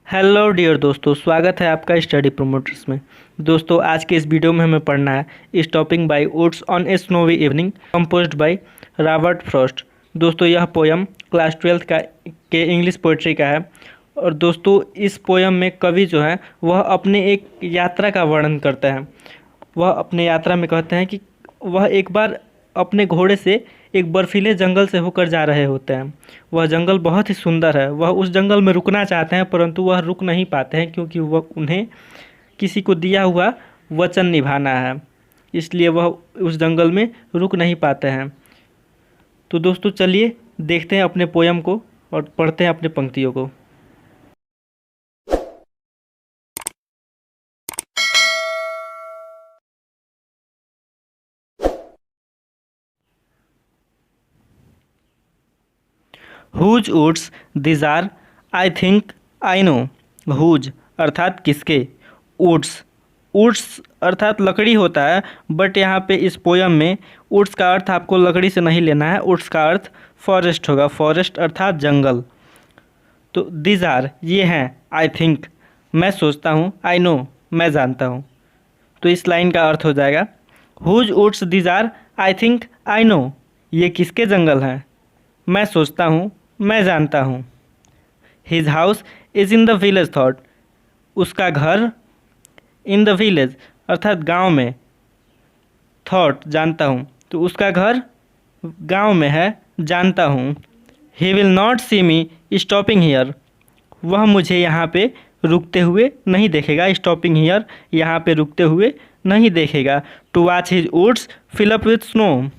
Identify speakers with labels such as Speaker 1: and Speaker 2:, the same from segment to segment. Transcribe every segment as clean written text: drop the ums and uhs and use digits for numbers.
Speaker 1: Hello dear दोस्तों, स्वागत है आपका स्टडी प्रोमोटर्स में। दोस्तों, आज के इस वीडियो में हमें पढ़ना है stopping by woods on a snowy evening composed by Robert Frost. दोस्तों, यह पोयम क्लास 12 का के इंग्लिश पोइट्री का है। और दोस्तों, इस पोयम में कवि जो है वह अपने एक यात्रा का वर्णन करते हैं। वह अपने यात्रा में कहते हैं कि वह एक बार अपने घोड़े से एक बर्फीले जंगल से होकर जा रहे होते हैं। वह जंगल बहुत ही सुंदर है। वह उस जंगल में रुकना चाहते हैं, परंतु वह रुक नहीं पाते हैं क्योंकि वह उन्हें किसी को दिया हुआ वचन निभाना है, इसलिए वह उस जंगल में रुक नहीं पाते हैं। तो दोस्तों, चलिए देखते हैं अपने पोयम को और पढ़ते हैं अपने पंक्तियों को। Whose woods these are, I think I know. Whose अर्थात किसके, वुड्स वुड्स अर्थात लकड़ी होता है, बट यहाँ पे इस पोयम में वुड्स का अर्थ आपको लकड़ी से नहीं लेना है। वुड्स का अर्थ फॉरेस्ट होगा। फॉरेस्ट अर्थात जंगल। तो दिज आर ये हैं, आई थिंक मैं सोचता हूँ, आई नो मैं जानता हूँ। तो इस लाइन का अर्थ हो जाएगा whose woods these are, I think I know. ये किसके जंगल हैं, मैं सोचता हूँ, मैं जानता हूँ। His house is in the village thought. उसका घर इन द विलेज अर्थात गांव में, थॉट जानता हूँ, तो उसका घर गांव में है, जानता हूँ। He will not see me stopping here. वह मुझे यहाँ पे रुकते हुए नहीं देखेगा। स्टॉपिंग हियर यहाँ पे रुकते हुए नहीं देखेगा। To watch his woods fill up with snow.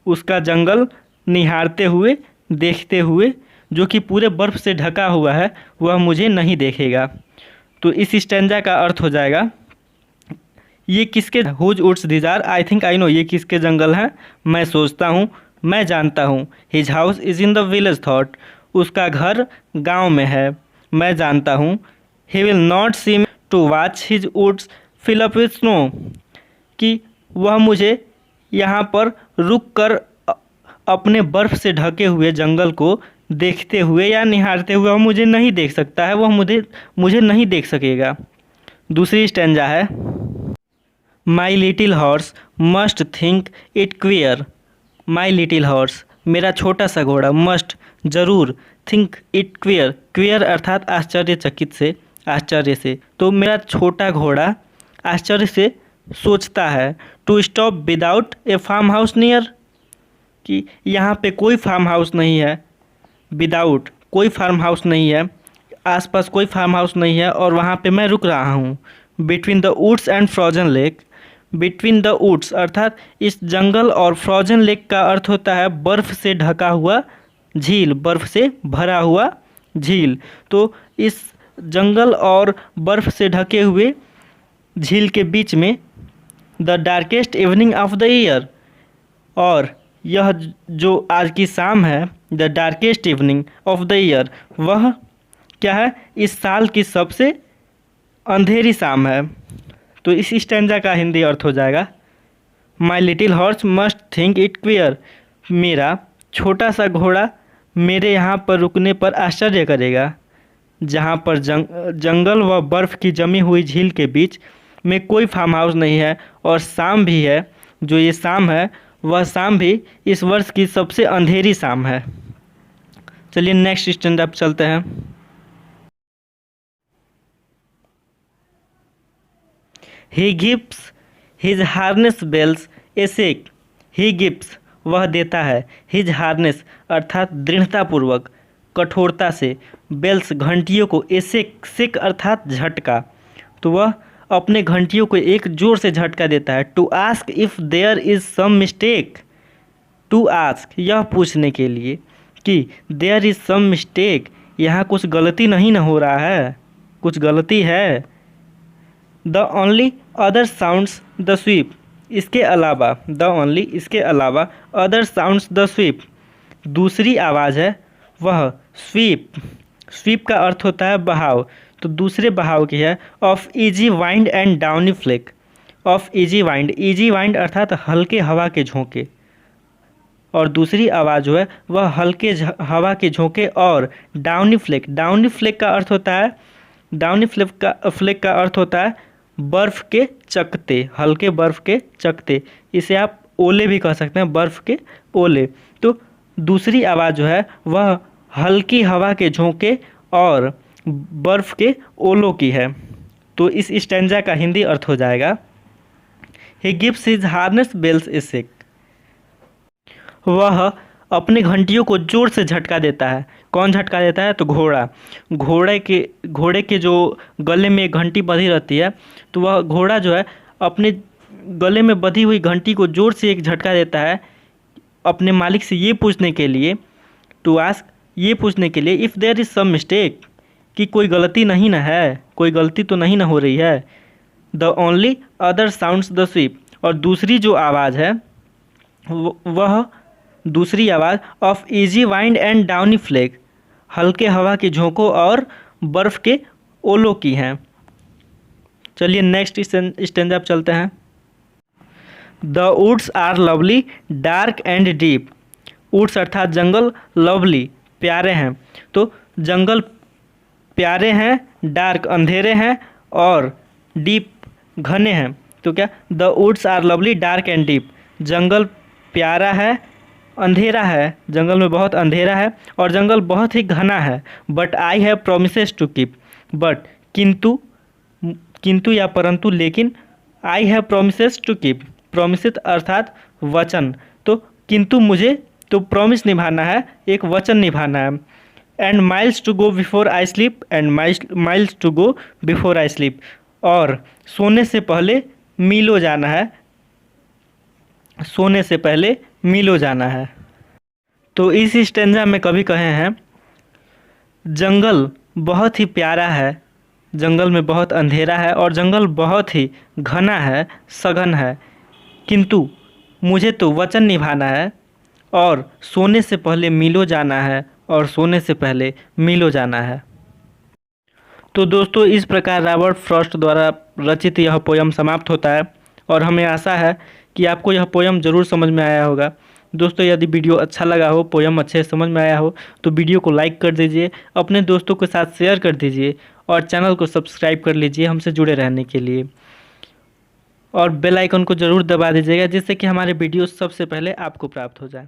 Speaker 1: उसका जंगल निहारते हुए, देखते हुए, जो कि पूरे बर्फ़ से ढका हुआ है, वह मुझे नहीं देखेगा। तो इस स्टैंजा का अर्थ हो जाएगा ये किसके, whose woods these are, I think I know, ये किसके जंगल हैं, मैं सोचता हूँ, मैं जानता हूँ। His house is in the village thought. उसका घर गांव में है, मैं जानता हूँ। He will not see me to watch his woods fill up with snow. कि वह मुझे यहाँ पर रुक कर अपने बर्फ़ से ढके हुए जंगल को देखते हुए या निहारते हुए वह मुझे नहीं देख सकता है। वह मुझे नहीं देख सकेगा। दूसरी स्टैंजा है my little horse must think it queer. My little horse मेरा छोटा सा घोड़ा, मस्ट जरूर, थिंक इट क्वियर, क्वियर अर्थात आश्चर्यचकित से, आश्चर्य से। तो मेरा छोटा घोड़ा आश्चर्य से सोचता है। To stop without a farmhouse near. कि यहाँ पे कोई फार्म हाउस नहीं है, विदाउट कोई फार्म हाउस नहीं है, आसपास कोई फार्म हाउस नहीं है, और वहाँ पे मैं रुक रहा हूँ। Between the woods and frozen lake. Between the woods अर्थात इस जंगल और फ्रोजन लेक का अर्थ होता है बर्फ़ से ढका हुआ झील, बर्फ़ से भरा हुआ झील। तो इस जंगल और बर्फ़ से ढके हुए झील के बीच में the darkest evening of the year. और यह जो आज की शाम है, the darkest evening of the year, वह क्या है, इस साल की सबसे अंधेरी शाम है। तो इस स्टैंजा का हिंदी अर्थ हो जाएगा my little horse must think it queer. मेरा छोटा सा घोड़ा मेरे यहाँ पर रुकने पर आश्चर्य करेगा। जहाँ पर जंगल व बर्फ़ की जमी हुई झील के बीच में कोई फार्म हाउस नहीं है, और शाम भी है। जो ये शाम है, वह शाम भी इस वर्ष की सबसे अंधेरी शाम है। चलिए नेक्स्ट स्टैंडा पे चलते हैं। He gives his harness bells a shake. He gives वह देता है, हिज हार्नेस अर्थात दृढ़तापूर्वक, कठोरता से, बेल्स घंटियों को, ए शेक, शेक अर्थात झटका। तो वह अपने घंटियों को एक जोर से झटका देता है। To ask if there is some mistake. To ask यह पूछने के लिए कि देयर इज़ सम मिस्टेक, यहाँ कुछ गलती नहीं न हो रहा है, कुछ गलती है। The only other sounds the SVEEP. इसके अलावा, द ओनली इसके अलावा, अदर साउंड्स द स्वीप दूसरी आवाज़ है वह, स्वीप, स्वीप का अर्थ होता है बहाव, तो दूसरे बहाव की है। Of easy wind and downy flake. Of easy wind, easy wind अर्थात हल्के हवा के झोंके, और दूसरी आवाज़ जो है वह हल्के हवा के झोंके और डाउनी फ्लेक। डाउनी फ्लेक का अर्थ होता है डाउनी फ्लेक का अर्थ होता है बर्फ़ के चकते, हल्के बर्फ़ के चकते। इसे आप ओले भी कह सकते हैं, बर्फ़ के ओले। तो दूसरी आवाज़ जो है वह हल्की हवा के झोंके और बर्फ़ के ओलों की है। तो इस स्टैंजा का हिंदी अर्थ हो जाएगा, he gives his harness bells a shake. वह अपनी घंटियों को जोर से झटका देता है। कौन झटका देता है? तो घोड़ा। घोड़े के जो गले में घंटी बंधी रहती है, तो वह घोड़ा जो है अपने गले में बंधी हुई घंटी को जोर से एक झटका देता है अपने मालिक से ये पूछने के लिए, टू आस्क, ये पूछने के लिए if there is some mistake, कि कोई गलती नहीं ना है, कोई गलती तो नहीं ना हो रही है। The only other sounds the sweep, और दूसरी जो आवाज़ है वह दूसरी आवाज़ of easy wind and downy flake, हल्के हवा के झोंकों और बर्फ़ के ओलों की हैं। चलिए नेक्स्ट स्टैंजा आप चलते हैं। The woods are lovely dark and deep. Woods अर्थात जंगल, लवली प्यारे हैं। तो जंगल प्यारे हैं, डार्क अंधेरे हैं, और डीप घने हैं। तो क्या? The woods are lovely dark and deep, जंगल प्यारा है, अंधेरा है, जंगल में बहुत अंधेरा है और जंगल बहुत ही घना है। But I have promises to keep, but किंतु या परंतु, लेकिन I have promises to keep, promises अर्थात वचन। तो किंतु मुझे तो प्रॉमिस निभाना है, एक वचन निभाना है। And miles to go before I sleep, and miles to go before I sleep, और सोने से पहले मीलों जाना है, सोने से पहले मीलों जाना है। तो इस स्टैंजा में कवि कहे हैं, जंगल बहुत ही प्यारा है, जंगल में बहुत अंधेरा है और जंगल बहुत ही घना है, सघन है, किंतु मुझे तो वचन निभाना है और सोने से पहले मीलों जाना है, और सोने से पहले मीलों जाना है। तो दोस्तों, इस प्रकार रॉबर्ट फ्रॉस्ट द्वारा रचित यह पोयम समाप्त होता है, और हमें आशा है कि आपको यह पोयम ज़रूर समझ में आया होगा। दोस्तों, यदि वीडियो अच्छा लगा हो, पोयम अच्छे से समझ में आया हो, तो वीडियो को लाइक कर दीजिए, अपने दोस्तों के साथ शेयर कर दीजिए, और चैनल को सब्सक्राइब कर लीजिए हमसे जुड़े रहने के लिए, और बेल आइकन को ज़रूर दबा दीजिएगा, जिससे कि हमारे वीडियो सबसे पहले आपको प्राप्त हो जाए।